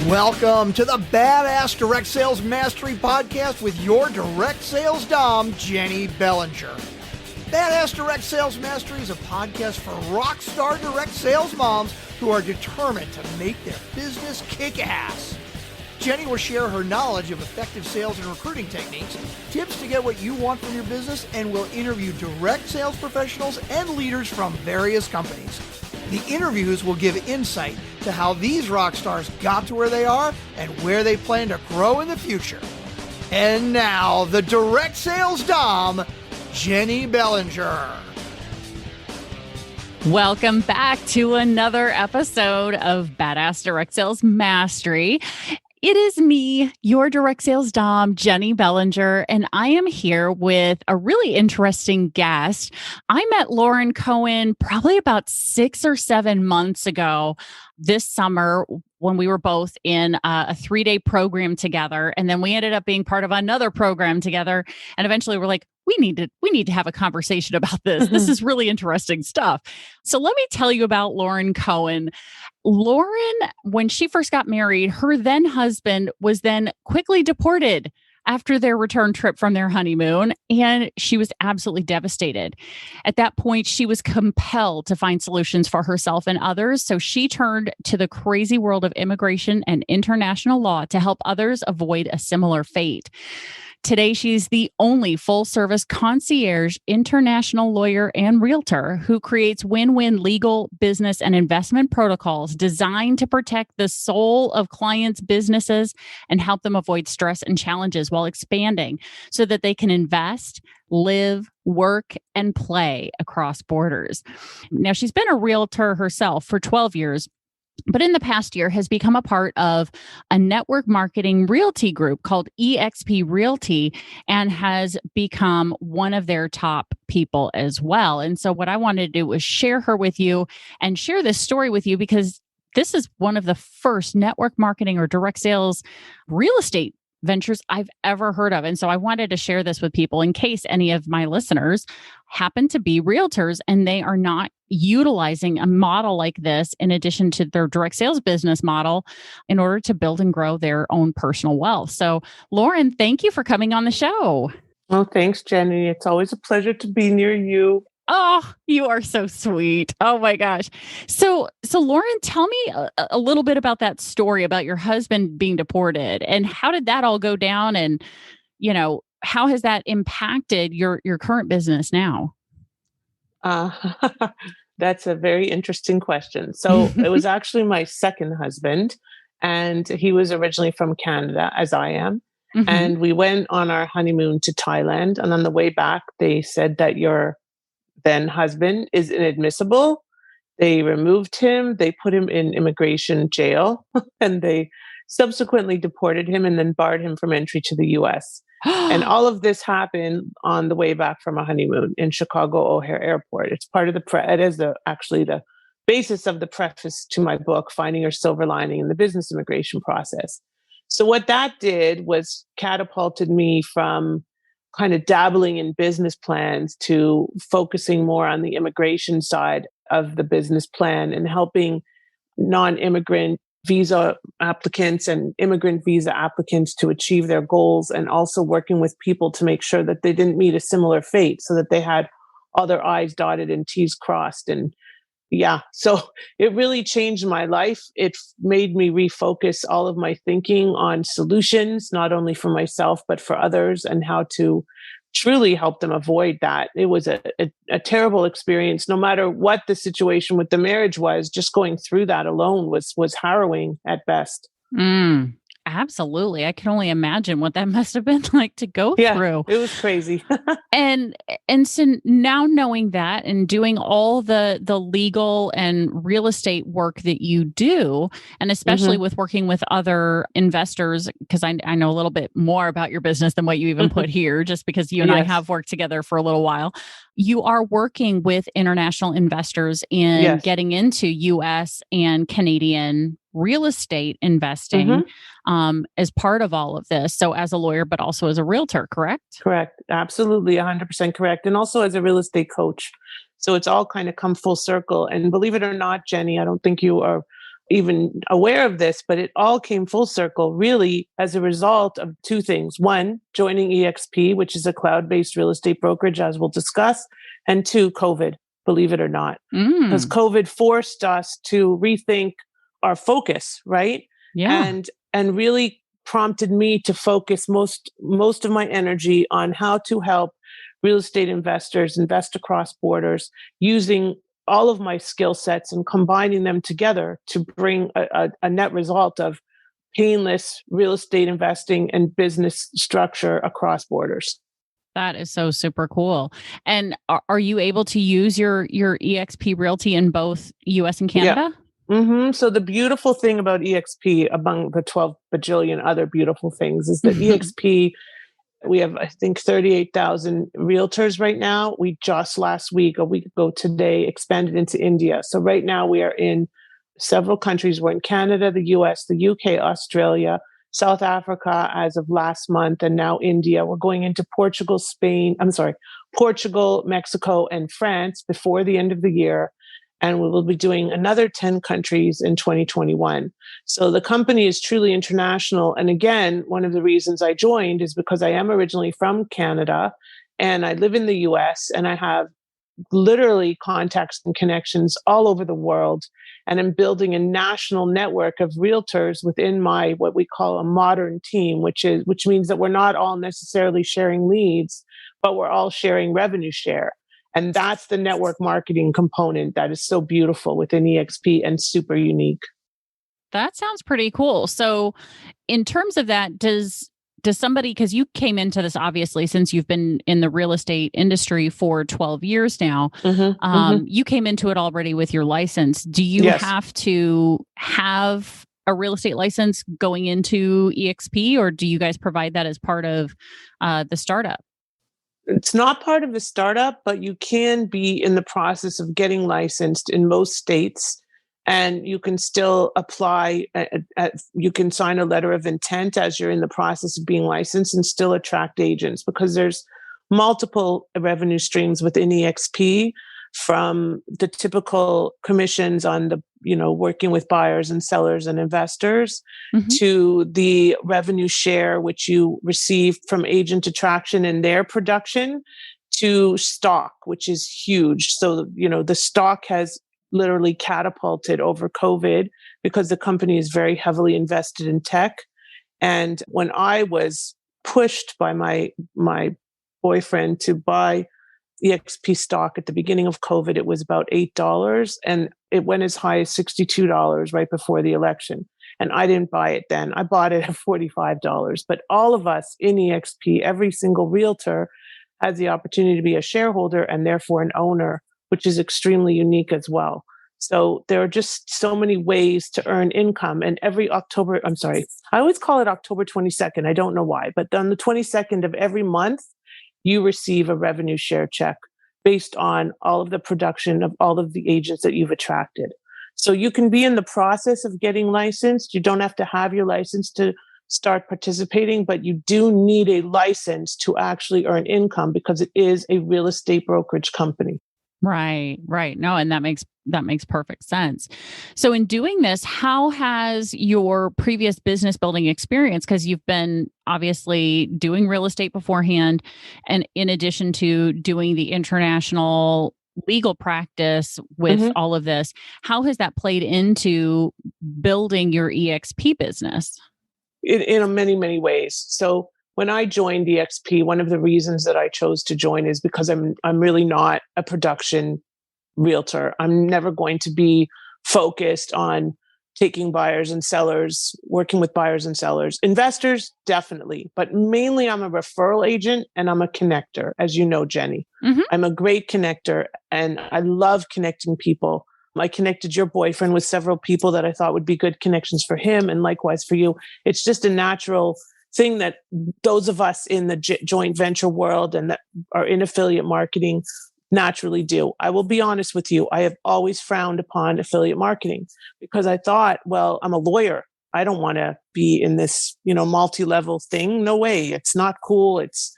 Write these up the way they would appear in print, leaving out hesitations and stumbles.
Welcome to the Badass Direct Sales Mastery Podcast with your direct sales dom, Jennie Bellinger. Badass Direct Sales Mastery is a podcast for rock star direct sales moms who are determined to make their business kick ass. Jennie will share her knowledge of effective sales and recruiting techniques, tips to get what you want from your business, and will interview direct sales professionals and leaders from various companies. The interviews will give insight to how these rock stars got to where they are and where they plan to grow in the future. And now, the direct sales dom, Jennie Bellinger. Welcome back to another episode of Badass Direct Sales Mastery. It is me, your direct sales dom, Jennie Bellinger, and I am here with a really interesting guest. I met Lauren Cohen probably about 6 or 7 months ago this summer when we were both in a 3-day program together. And then we ended up being part of another program together. And eventually we're like, we need to have a conversation about this. This is really interesting stuff. So let me tell you about Lauren Cohen. Lauren, when she first got married, her then husband was then quickly deported after their return trip from their honeymoon, and she was absolutely devastated. At that point, she was compelled to find solutions for herself and others, so she turned to the crazy world of immigration and international law to help others avoid a similar fate. Today, she's the only full-service concierge, international lawyer, and realtor who creates win-win legal, business, and investment protocols designed to protect the soul of clients' businesses and help them avoid stress and challenges while expanding so that they can invest, live, work, and play across borders. Now, she's been a realtor herself for 12 years, but in the past year has become a part of a network marketing realty group called eXp Realty and has become one of their top people as well. And so what I wanted to do was share her with you and share this story with you because this is one of the first network marketing or direct sales real estate ventures I've ever heard of. And so I wanted to share this with people in case any of my listeners happen to be realtors and they are not utilizing a model like this in addition to their direct sales business model in order to build and grow their own personal wealth. So Lauren, thank you for coming on the show. Oh, thanks, Jennie. It's always a pleasure to be near you. Oh, you are so sweet. Oh my gosh. So Lauren, tell me a little bit about that story about your husband being deported and how did that all go down? And, how has that impacted your current business now? That's a very interesting question. So it was actually my second husband, and he was originally from Canada, as I am. Mm-hmm. And we went on our honeymoon to Thailand. And on the way back, they said that your then husband is inadmissible. They removed him. They put him in immigration jail, and they subsequently deported him and then barred him from entry to the U.S. And all of this happened on the way back from a honeymoon in Chicago O'Hare Airport. It's part of it is actually the basis of the preface to my book, Finding Your Silver Lining in the Business Immigration Process. So what that did was catapulted me from kind of dabbling in business plans to focusing more on the immigration side of the business plan and helping non-immigrant visa applicants and immigrant visa applicants to achieve their goals, and also working with people to make sure that they didn't meet a similar fate so that they had all their I's dotted and T's crossed. And so it really changed my life. It made me refocus all of my thinking on solutions, not only for myself, but for others, and how to truly help them avoid that. It was a terrible experience. No matter what the situation with the marriage was, just going through that alone was harrowing at best. Absolutely. I can only imagine what that must have been like to go through. It was crazy. And so now knowing that and doing all the legal and real estate work that you do, and especially with working with other investors, because I know a little bit more about your business than what you even put here, just because you and I have worked together for a little while. You are working with international investors in getting into US and Canadian real estate investing as part of all of this. So as a lawyer, but also as a realtor, correct? Correct. Absolutely. 100% correct. And also as a real estate coach. So it's all kind of come full circle. And believe it or not, Jennie, I don't think you are even aware of this, but it all came full circle really as a result of two things. One, joining EXP, which is a cloud-based real estate brokerage, as we'll discuss. And two, COVID, believe it or not, because COVID forced us to rethink our focus, right? Yeah. And really prompted me to focus most of my energy on how to help real estate investors invest across borders using all of my skill sets and combining them together to bring a net result of painless real estate investing and business structure across borders. That is so super cool. And are you able to use your EXP Realty in both US and Canada? Yeah. So the beautiful thing about EXP, among the 12 bajillion other beautiful things, is that EXP, we have, I think, 38,000 realtors right now. We just a week ago today, expanded into India. So right now we are in several countries. We're in Canada, the US, the UK, Australia, South Africa as of last month, and now India. We're going into Portugal, Mexico, and France before the end of the year. And we will be doing another 10 countries in 2021. So the company is truly international. And again, one of the reasons I joined is because I am originally from Canada and I live in the US and I have literally contacts and connections all over the world. And I'm building a national network of realtors within my, what we call a modern team, which means that we're not all necessarily sharing leads, but we're all sharing revenue share. And that's the network marketing component that is so beautiful within EXP and super unique. That sounds pretty cool. So in terms of that, does somebody, because you came into this obviously since you've been in the real estate industry for 12 years now, you came into it already with your license. Do you have to have a real estate license going into EXP, or do you guys provide that as part of the startup? It's not part of the startup, but you can be in the process of getting licensed in most states, and you can still apply. You can sign a letter of intent as you're in the process of being licensed and still attract agents, because there's multiple revenue streams within EXP, from the typical commissions on the, working with buyers and sellers and investors, to the revenue share, which you receive from agent attraction and their production, to stock, which is huge. So, the stock has literally catapulted over COVID because the company is very heavily invested in tech. And when I was pushed by my boyfriend to buy EXP stock at the beginning of COVID, it was about $8, and it went as high as $62 right before the election. And I didn't buy it then. I bought it at $45. But all of us in EXP, every single realtor, has the opportunity to be a shareholder and therefore an owner, which is extremely unique as well. So there are just so many ways to earn income. And every I always call it October 22nd. I don't know why, but on the 22nd of every month, you receive a revenue share check based on all of the production of all of the agents that you've attracted. So you can be in the process of getting licensed. You don't have to have your license to start participating, but you do need a license to actually earn income because it is a real estate brokerage company. Right. No, and that makes perfect sense. So in doing this, how has your previous business building experience, because you've been obviously doing real estate beforehand, and in addition to doing the international legal practice with all of this, how has that played into building your EXP business? In many, many ways. So when I joined EXP, one of the reasons that I chose to join is because I'm really not a production realtor. I'm never going to be focused on taking buyers and sellers, working with buyers and sellers. Investors, definitely, but mainly I'm a referral agent and I'm a connector, as you know, Jenny. I'm a great connector and I love connecting people. I connected your boyfriend with several people that I thought would be good connections for him, and likewise for you. It's just a natural thing that those of us in the joint venture world and that are in affiliate marketing naturally do. I will be honest with you. I have always frowned upon affiliate marketing because I thought, well, I'm a lawyer. I don't want to be in this, multi-level thing. No way. It's not cool. It's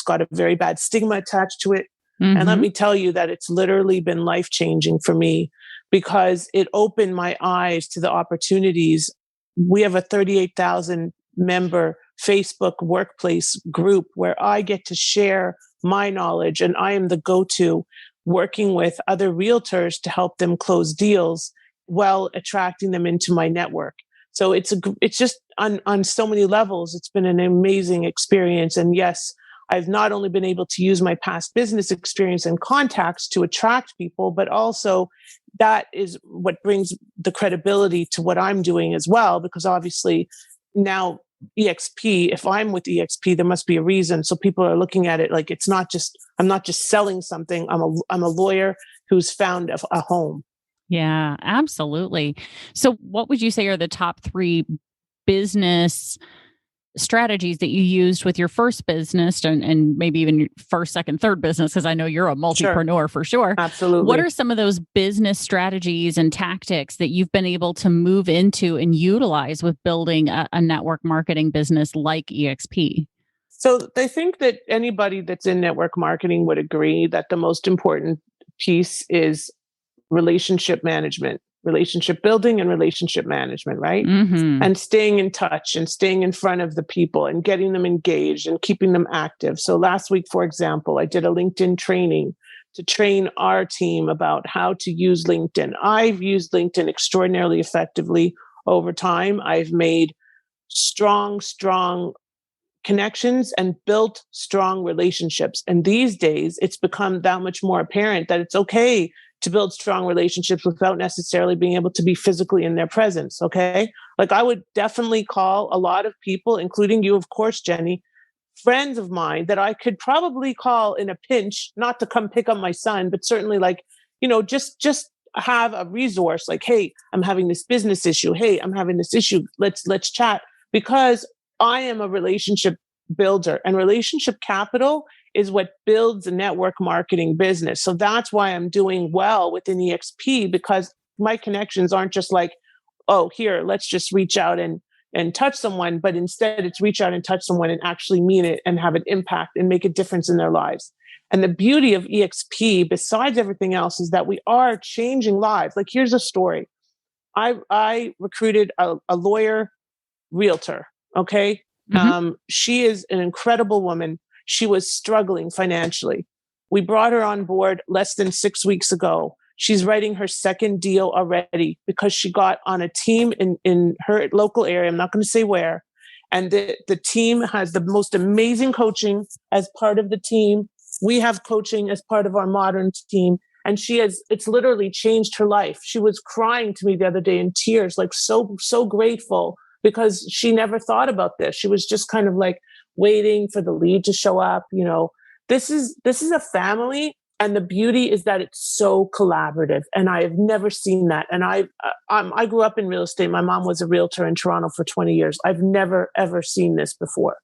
got a very bad stigma attached to it. And let me tell you that it's literally been life-changing for me because it opened my eyes to the opportunities. We have a 38,000 member Facebook workplace group where I get to share my knowledge, and I am the go-to, working with other realtors to help them close deals while attracting them into my network. So it's just on so many levels, it's been an amazing experience. And yes, I've not only been able to use my past business experience and contacts to attract people, but also that is what brings the credibility to what I'm doing as well, because obviously now EXP, if I'm with EXP, there must be a reason. So people are looking at it like I'm not just selling something. I'm a lawyer who's found a home. Yeah, absolutely. So what would you say are the top 3 business strategies that you used with your first business and maybe even your first, second, third business? Because I know you're a multipreneur for sure. Absolutely. What are some of those business strategies and tactics that you've been able to move into and utilize with building a network marketing business like EXP? So I think that anybody that's in network marketing would agree that the most important piece is relationship management, relationship building and relationship management, right? Mm-hmm. And staying in touch and staying in front of the people and getting them engaged and keeping them active. So last week, for example, I did a LinkedIn training to train our team about how to use LinkedIn. I've used LinkedIn extraordinarily effectively over time. I've made strong connections and built strong relationships. And these days, it's become that much more apparent that it's okay to build strong relationships without necessarily being able to be physically in their presence. Okay. Like I would definitely call a lot of people, including you, of course, Jenny, friends of mine that I could probably call in a pinch, not to come pick up my son, but certainly like, just have a resource like, hey, I'm having this business issue. Hey, I'm having this issue. Let's chat, because I am a relationship builder, and relationship capital is what builds a network marketing business. So that's why I'm doing well within EXP, because my connections aren't just like, oh, here, let's just reach out and touch someone, but instead it's reach out and touch someone and actually mean it and have an impact and make a difference in their lives. And the beauty of EXP, besides everything else, is that we are changing lives. Like here's a story. I recruited a lawyer realtor. Okay. Mm-hmm. She is an incredible woman. She was struggling financially. We brought her on board less than 6 weeks ago. She's writing her second deal already because she got on a team in her local area. I'm not going to say where. And the team has the most amazing coaching as part of the team. We have coaching as part of our modern team. And it's literally changed her life. She was crying to me the other day in tears, like so grateful, because she never thought about this. She was just kind of like waiting for the lead to show up. This is a family. And the beauty is that it's so collaborative. And I have never seen that. And I grew up in real estate. My mom was a realtor in Toronto for 20 years. I've never, ever seen this before.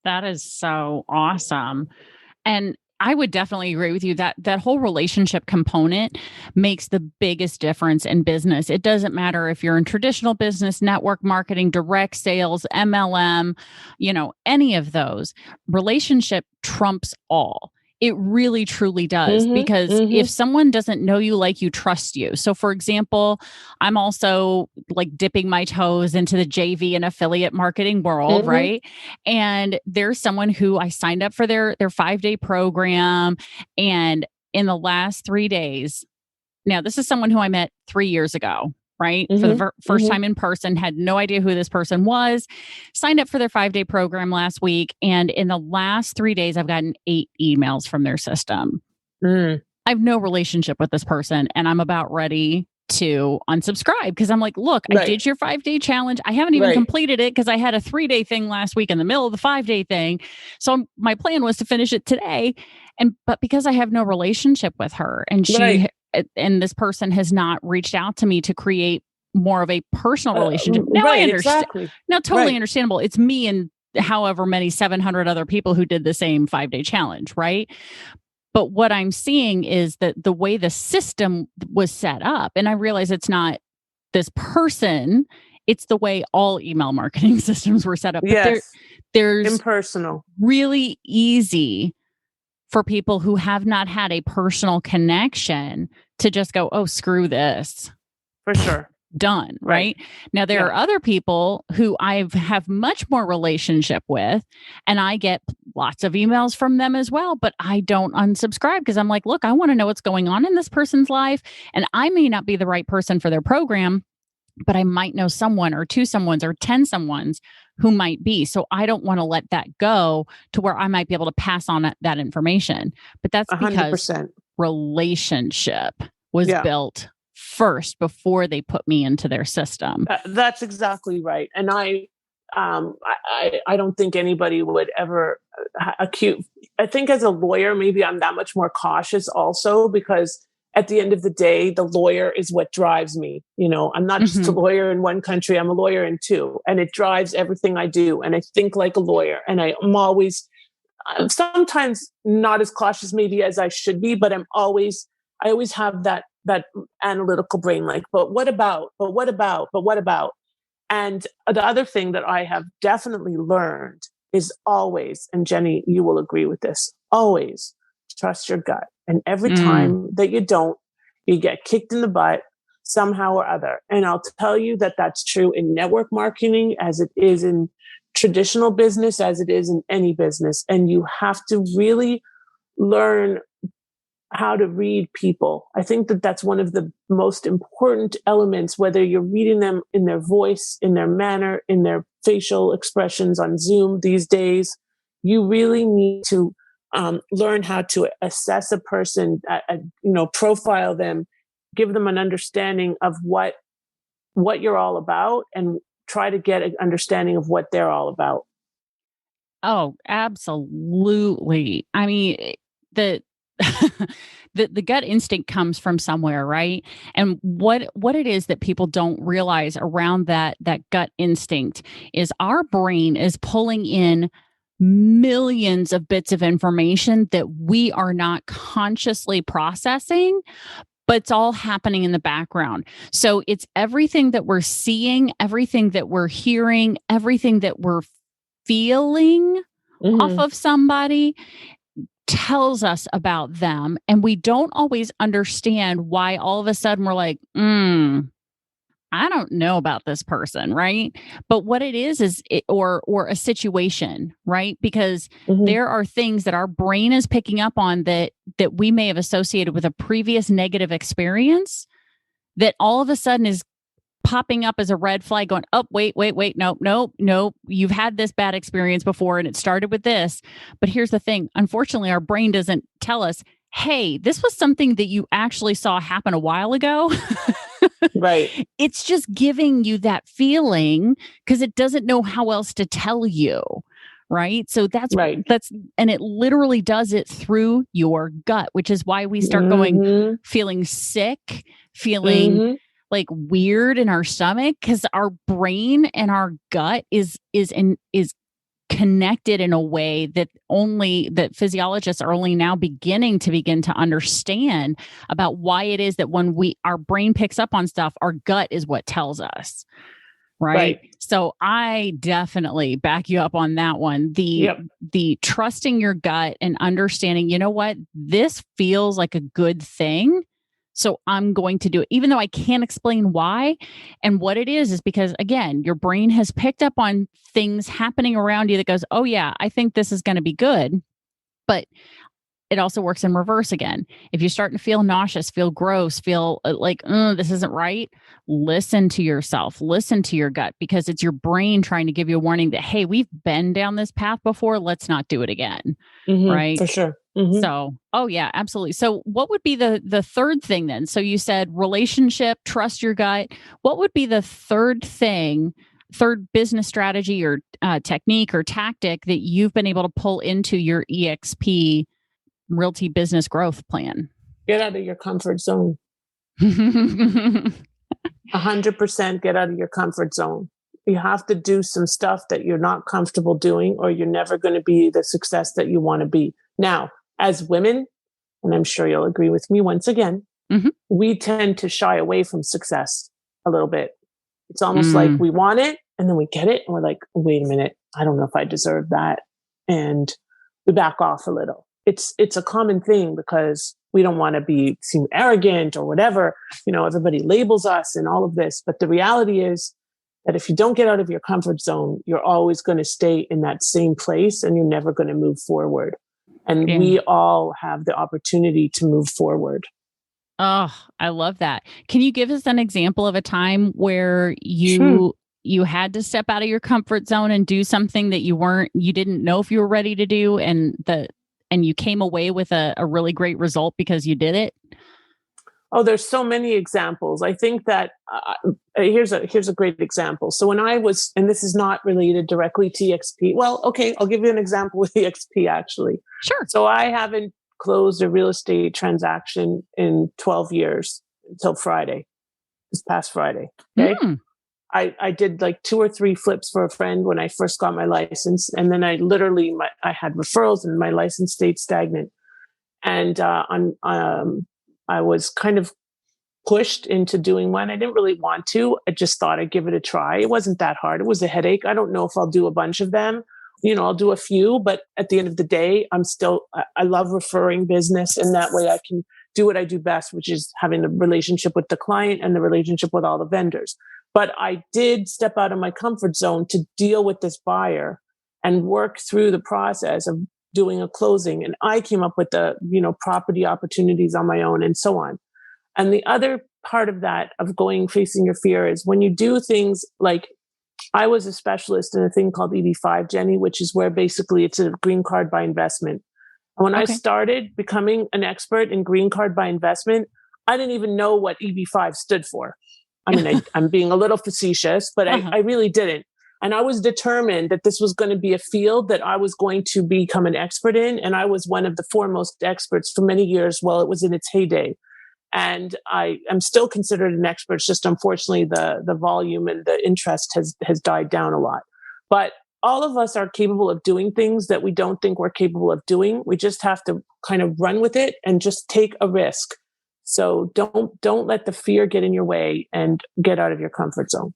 That is so awesome. And I would definitely agree with you that that whole relationship component makes the biggest difference in business. It doesn't matter if you're in traditional business, network marketing, direct sales, MLM, any of those. Relationship trumps all. It really, truly does. Because if someone doesn't know you, like you, trust you. So for example, I'm also like dipping my toes into the JV and affiliate marketing world, right? And there's someone who I signed up for their 5-day program. And in the last 3 days, now this is someone who I met 3 years ago, right? For the first time in person, had no idea who this person was, signed up for their 5-day program last week. And in the last 3 days, I've gotten 8 emails from their system. I have no relationship with this person, and I'm about ready to unsubscribe because I'm like, look, I did your 5-day challenge. I haven't even completed it because I had a 3-day thing last week in the middle of the 5-day thing. So my plan was to finish it today. But because I have no relationship with her, and and this person has not reached out to me to create more of a personal relationship. Now I understand. Exactly. Now totally understandable. It's me and however many 700 other people who did the same 5-day challenge, right? But what I'm seeing is that the way the system was set up, and I realize it's not this person, it's the way all email marketing systems were set up. But there's impersonal, really easy for people who have not had a personal connection to just go, oh, screw this. For sure. Done. Right. Now, there are other people who I have much more relationship with, and I get lots of emails from them as well, but I don't unsubscribe because I'm like, look, I want to know what's going on in this person's life. And I may not be the right person for their program, but I might know someone or two someones or 10 someones who might be. So I don't want to let that go to where I might be able to pass on that information. But that's 100%. because relationship was built first before they put me into their system. That's exactly right. And I don't think anybody would ever accuse. I think as a lawyer, maybe I'm that much more cautious also, because at the end of the day, the lawyer is what drives me. You know, I'm not just a lawyer in one country, I'm a lawyer in two, and it drives everything I do. And I think like a lawyer, and I'm always, sometimes not as cautious maybe as I should be, but I always have that analytical brain, like, but what about? And the other thing that I have definitely learned is always, and Jenny, you will agree with this, always trust your gut. And every time that you don't, you get kicked in the butt somehow or other. And I'll tell you that that's true in network marketing, as it is in traditional business, as it is in any business. And you have to really learn how to read people. I think that that's one of the most important elements, whether you're reading them in their voice, in their manner, in their facial expressions on Zoom these days. You really need to learn how to assess a person, profile them, give them an understanding of what you're all about, and try to get an understanding of what they're all about. Oh, absolutely. I mean, the gut instinct comes from somewhere, right? And what it is that people don't realize around that gut instinct is our brain is pulling in millions of bits of information that we are not consciously processing, but it's all happening in the background. So it's everything that we're seeing, everything that we're hearing, everything that we're feeling off of somebody tells us about them. And we don't always understand why all of a sudden we're like, I don't know about this person, right? But what it is or a situation, right? Because there are things that our brain is picking up on that we may have associated with a previous negative experience that all of a sudden is popping up as a red flag going, oh, wait, nope. You've had this bad experience before and it started with this. But here's the thing. Unfortunately, our brain doesn't tell us, hey, this was something that you actually saw happen a while ago. Right. It's just giving you that feeling because it doesn't know how else to tell you. Right. So that's right. And it literally does it through your gut, which is why we start going, feeling sick, feeling like weird in our stomach, because our brain and our gut is connected in a way that physiologists are only now begin to understand about why it is that when our brain picks up on stuff, our gut is what tells us. Right. So I definitely back you up on that one. The trusting your gut and understanding, you know what, this feels like a good thing. So I'm going to do it, even though I can't explain why. And what it is because, again, your brain has picked up on things happening around you that goes, oh, yeah, I think this is going to be good. But it also works in reverse again. If you're starting to feel nauseous, feel gross, feel like, this isn't right, listen to yourself, listen to your gut, because it's your brain trying to give you a warning that, hey, we've been down this path before. Let's not do it again. Right? For sure. So, oh yeah, absolutely. So what would be the third thing then? So you said relationship, trust your gut. What would be the third business strategy or technique or tactic that you've been able to pull into your EXP Realty business growth plan? Get out of your comfort zone. 100% get out of your comfort zone. You have to do some stuff that you're not comfortable doing, or you're never going to be the success that you want to be. Now, as women, and I'm sure you'll agree with me once again, we tend to shy away from success a little bit. It's almost like we want it and then we get it and we're like, wait a minute, I don't know if I deserve that. And we back off a little. It's a common thing because we don't want to seem arrogant or whatever. Everybody labels us and all of this. But the reality is that if you don't get out of your comfort zone, you're always going to stay in that same place and you're never going to move forward. And we all have the opportunity to move forward. Oh, I love that. Can you give us an example of a time where Sure. you had to step out of your comfort zone and do something that you didn't know if you were ready to do, and you came away with a really great result because you did it? Oh, there's so many examples. I think that here's a great example. So when I was, and this is not related directly to EXP. Well, okay, I'll give you an example with EXP actually. Sure. So I haven't closed a real estate transaction in 12 years until Friday, this past Friday. Okay. I did like 2 or 3 flips for a friend when I first got my license. And then I had referrals and my license stayed stagnant. And I was kind of pushed into doing one. I didn't really want to. I just thought I'd give it a try. It wasn't that hard. It was a headache. I don't know if I'll do a bunch of them. I'll do a few, but at the end of the day, I love referring business. And that way I can do what I do best, which is having the relationship with the client and the relationship with all the vendors. But I did step out of my comfort zone to deal with this buyer and work through the process of doing a closing. And I came up with the, property opportunities on my own and so on. And the other part of that, of facing your fear, is when you do things like, I was a specialist in a thing called EB5, Jenny, which is where basically it's a green card by investment. And when I started becoming an expert in green card by investment, I didn't even know what EB5 stood for. I mean, I'm being a little facetious, but I really didn't. And I was determined that this was going to be a field that I was going to become an expert in. And I was one of the foremost experts for many years while it was in its heyday. And I am still considered an expert. It's just unfortunately the volume and the interest has died down a lot. But all of us are capable of doing things that we don't think we're capable of doing. We just have to kind of run with it and just take a risk. So don't let the fear get in your way and get out of your comfort zone.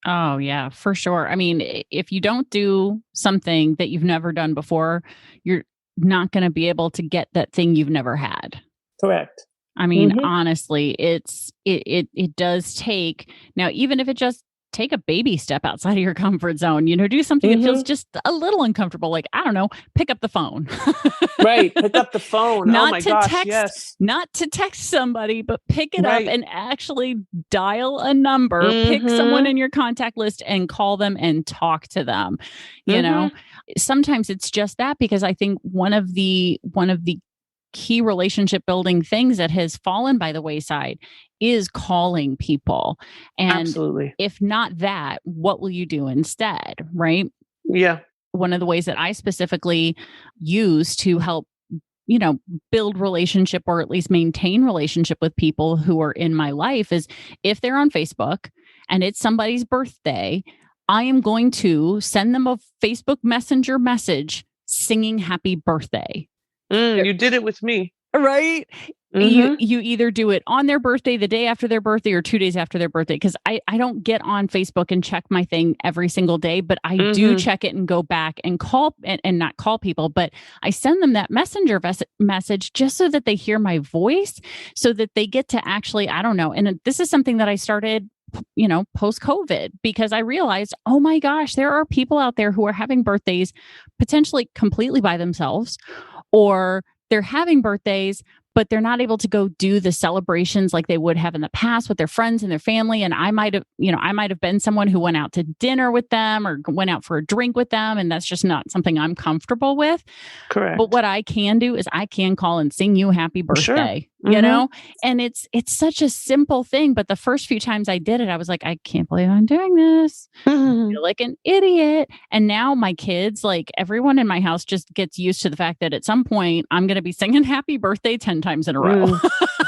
Oh, yeah, for sure. I mean, if you don't do something that you've never done before, you're not going to be able to get that thing you've never had. Correct. I mean, honestly, it does take, now, even if it just take a baby step outside of your comfort zone, do something that feels just a little uncomfortable. Like, I don't know, pick up the phone. Right. Pick up the phone. Not oh my to gosh. Text, yes. Not to text somebody, but pick it up and actually dial a number, pick someone in your contact list and call them and talk to them. Sometimes it's just that, because I think one of the key relationship building things that has fallen by the wayside is calling people. And absolutely, if not that, what will you do instead? Right? Yeah. One of the ways that I specifically use to help, build relationship, or at least maintain relationship with people who are in my life, is if they're on Facebook and it's somebody's birthday, I am going to send them a Facebook Messenger message singing happy birthday. You did it with me. Right? You either do it on their birthday, the day after their birthday, or 2 days after their birthday. Because I don't get on Facebook and check my thing every single day, but I do check it and go back and call and not call people, but I send them that messenger message just so that they hear my voice, so that they get to actually, I don't know. And this is something that I started post-COVID, because I realized, oh my gosh, there are people out there who are having birthdays potentially completely by themselves, or they're having birthdays, but they're not able to go do the celebrations like they would have in the past with their friends and their family. And I might have been someone who went out to dinner with them or went out for a drink with them. And that's just not something I'm comfortable with. Correct. But what I can do is I can call and sing you happy birthday, and it's such a simple thing. But the first few times I did it, I was like, I can't believe I'm doing this. I feel like an idiot. And now my kids, like everyone in my house, just gets used to the fact that at some point I'm going to be singing happy birthday 10 times in a row.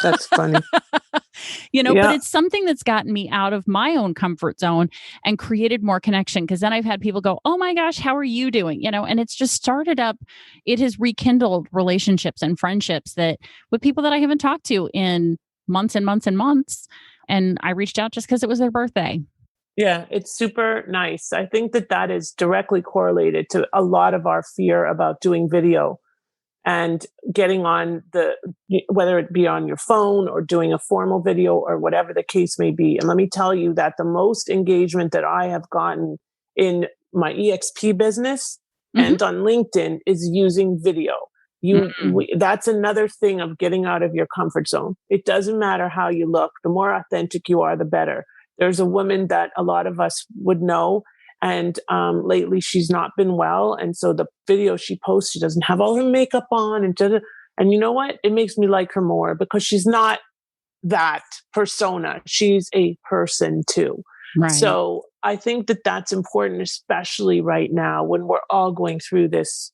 That's funny. But it's something that's gotten me out of my own comfort zone and created more connection. Because then I've had people go, oh my gosh, how are you doing? And it's just started up. It has rekindled relationships and friendships with people that I haven't talked to in months and months and months. And I reached out just because it was their birthday. Yeah, it's super nice. I think that is directly correlated to a lot of our fear about doing video. and getting on whether it be on your phone or doing a formal video or whatever the case may be. And let me tell you that the most engagement that I have gotten in my EXP business and on LinkedIn is using video. That's another thing of getting out of your comfort zone. It doesn't matter how you look. The more authentic you are, the better. There's a woman that a lot of us would know, and lately she's not been well. And so the video she posts, she doesn't have all her makeup on. And you know what? It makes me like her more because she's not that persona. She's a person too. Right. So I think that that's important, especially right now when we're all going through this.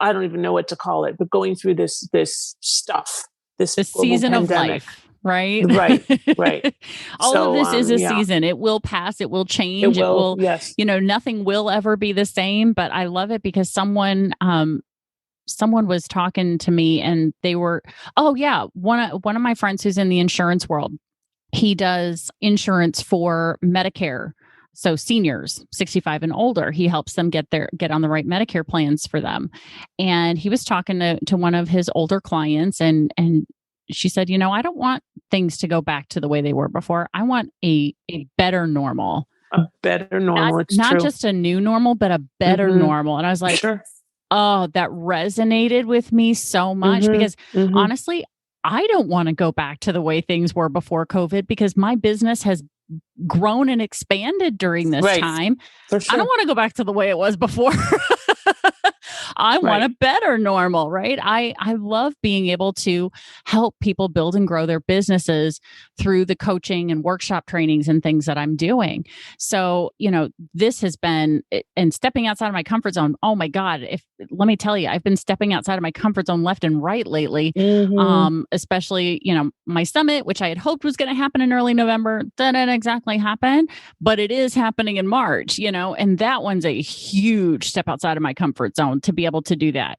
I don't even know what to call it, but going through this stuff, this season pandemic. of life, right? Right. All of this is a season. It will pass. It will change. It will, yes. Nothing will ever be the same. But I love it because someone was talking to me and they were, one of my friends who's in the insurance world, he does insurance for Medicare. So seniors 65 and older, he helps them get on the right Medicare plans for them. And he was talking to one of his older clients and she said, I don't want things to go back to the way they were before. I want a better normal. A better normal. Not just a new normal, but a better normal. And I was like, sure. Oh, that resonated with me so much because honestly, I don't want to go back to the way things were before COVID because my business has grown and expanded during this time. For sure. I don't want to go back to the way it was before. I want a better normal, right? I love being able to help people build and grow their businesses through the coaching and workshop trainings and things that I'm doing. So, this has been, and stepping outside of my comfort zone. Oh my God. Let me tell you, I've been stepping outside of my comfort zone left and right lately. Especially, my summit, which I had hoped was going to happen in early November, didn't exactly happen, but it is happening in March, and that one's a huge step outside of my comfort zone to be able to do that.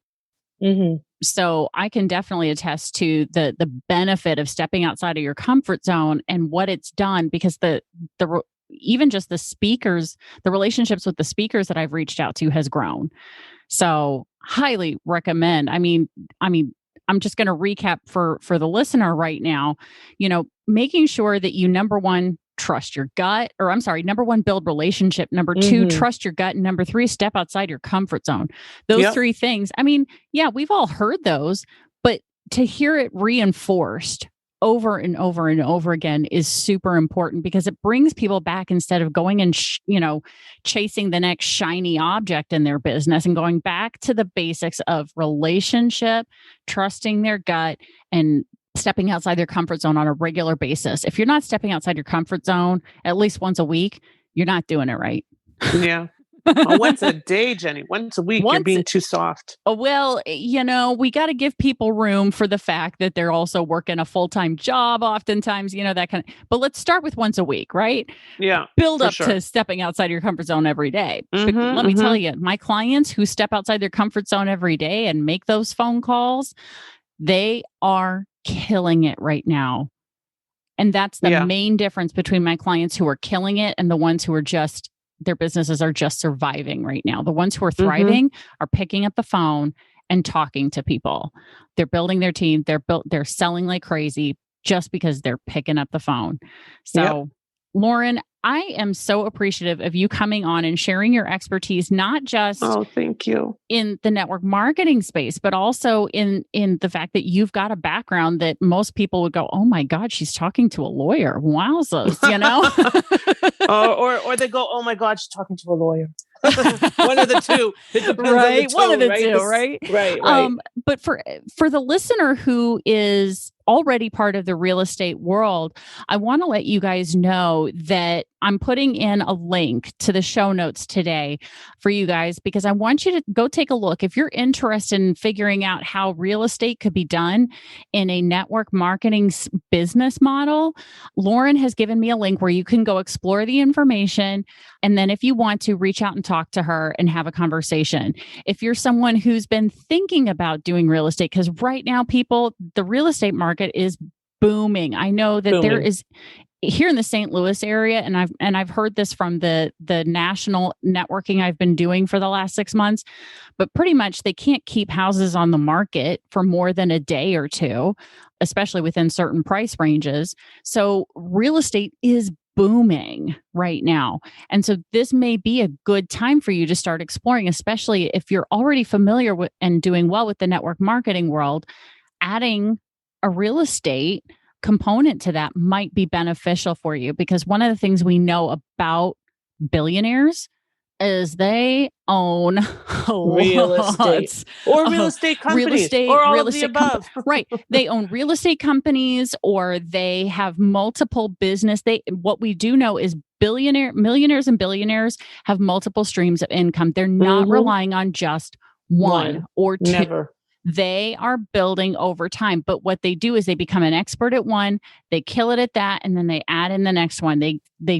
So I can definitely attest to the benefit of stepping outside of your comfort zone and what it's done because even just the speakers, the relationships with the speakers that I've reached out to has grown. So highly recommend. I mean, I'm just going to recap for the listener right now, making sure that you, number one, trust your gut, number one, build relationship. Number two, trust your gut. And number three, step outside your comfort zone. Those three things. I mean, we've all heard those, but to hear it reinforced over and over and over again is super important because it brings people back instead of going and, chasing the next shiny object in their business and going back to the basics of relationship, trusting their gut, and stepping outside their comfort zone on a regular basis. If you're not stepping outside your comfort zone at least once a week, you're not doing it right. Yeah. Once a day, Jenny. Once a week, you're being too soft. Well, we got to give people room for the fact that they're also working a full-time job oftentimes, that kind of, but let's start with once a week, right? Yeah. Build up to stepping outside your comfort zone every day. Let me tell you, my clients who step outside their comfort zone every day and make those phone calls, they are killing it right now. And that's the main difference between my clients who are killing it and the ones who are their businesses are just surviving right now. The ones who are thriving are picking up the phone and talking to people. They're building their team. They're selling like crazy just because they're picking up the phone. So, Lauren, I am so appreciative of you coming on and sharing your expertise, not just thank you, in the network marketing space, but also in the fact that you've got a background that most people would go, oh my God, she's talking to a lawyer. Wowzers, or they go, oh my God, she's talking to a lawyer. One of the two. Right. One of the two, right? Right. But for the listener who is already part of the real estate world, I want to let you guys know that I'm putting in a link to the show notes today for you guys, because I want you to go take a look. If you're interested in figuring out how real estate could be done in a network marketing business model, Lauren has given me a link where you can go explore the information. And then if you want to, reach out and talk to her and have a conversation. If you're someone who's been thinking about doing real estate, because right now, people, the real estate market is booming. I know that there is here in the St. Louis area, and I've heard this from the national networking I've been doing for the last 6 months, but pretty much they can't keep houses on the market for more than a day or two, especially within certain price ranges. So real estate is booming right now. And so this may be a good time for you to start exploring, especially if you're already familiar with and doing well with the network marketing world. Adding a real estate component to that might be beneficial for you, because one of the things we know about billionaires is they own real estate or real estate companies or all of the above. Right. They own real estate companies, or they have multiple business. What we do know is millionaires and billionaires have multiple streams of income. They're not relying on just one or two. Never. They are building over time. But what they do is they become an expert at one, they kill it at that, and then they add in the next one. They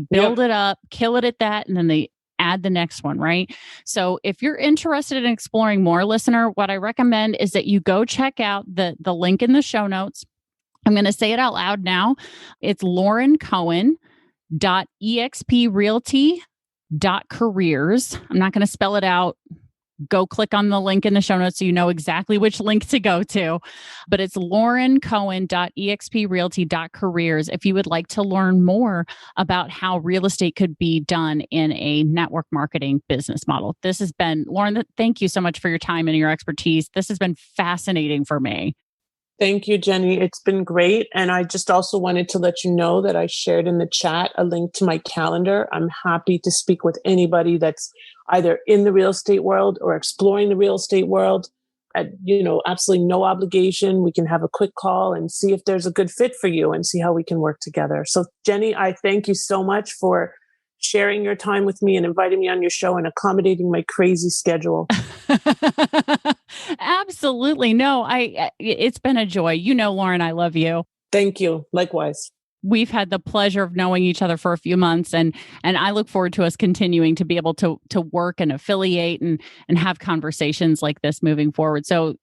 build it up, kill it at that, and then they add the next one, right? So if you're interested in exploring more, listener, what I recommend is that you go check out the link in the show notes. I'm going to say it out loud now. It's laurencohen.exprealty.careers. I'm not going to spell it out. Go click on the link in the show notes so you know exactly which link to go to. But it's laurencohen.exprealty.careers if you would like to learn more about how real estate could be done in a network marketing business model. This has been, Lauren, thank you so much for your time and your expertise. This has been fascinating for me. Thank you, Jenny. It's been great. And I just also wanted to let you know that I shared in the chat a link to my calendar. I'm happy to speak with anybody that's either in the real estate world or exploring the real estate world at, absolutely no obligation. We can have a quick call and see if there's a good fit for you and see how we can work together. So Jenny, I thank you so much for sharing your time with me and inviting me on your show and accommodating my crazy schedule. Absolutely. No, it's been a joy. Lauren, I love you. Thank you. Likewise. We've had the pleasure of knowing each other for a few months, and I look forward to us continuing to be able to work and affiliate and have conversations like this moving forward. So,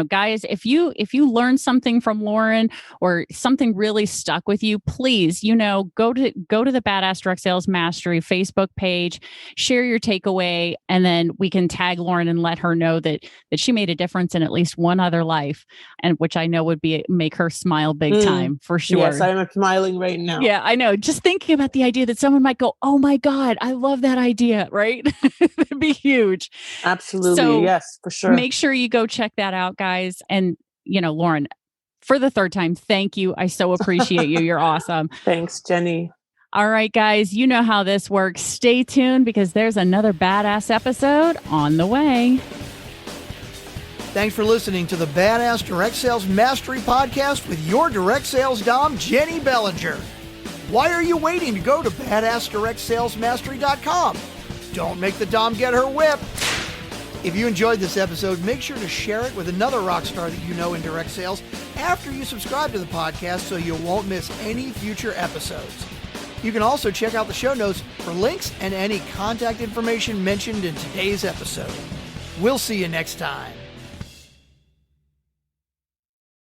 guys, if you learn something from Lauren or something really stuck with you, please, go to the Badass Direct Sales Mastery Facebook page, share your takeaway, and then we can tag Lauren and let her know that she made a difference in at least one other life, and which I know would make her smile big time for sure. Yes, I am smiling right now. Yeah, I know. Just thinking about the idea that someone might go, "Oh my God, I love that idea," right? It'd be huge. Absolutely. So yes, for sure. Make sure you go check that out, guys. And, Lauren, for the third time, thank you. I so appreciate you. You're awesome. Thanks, Jenny. All right, guys, you know how this works. Stay tuned because there's another badass episode on the way. Thanks for listening to the Badass Direct Sales Mastery Podcast with your direct sales dom, Jennie Bellinger. Why are you waiting to go to badassdirectsalesmastery.com? Don't make the dom get her whip. If you enjoyed this episode, make sure to share it with another rock star that you know in direct sales after you subscribe to the podcast so you won't miss any future episodes. You can also check out the show notes for links and any contact information mentioned in today's episode. We'll see you next time.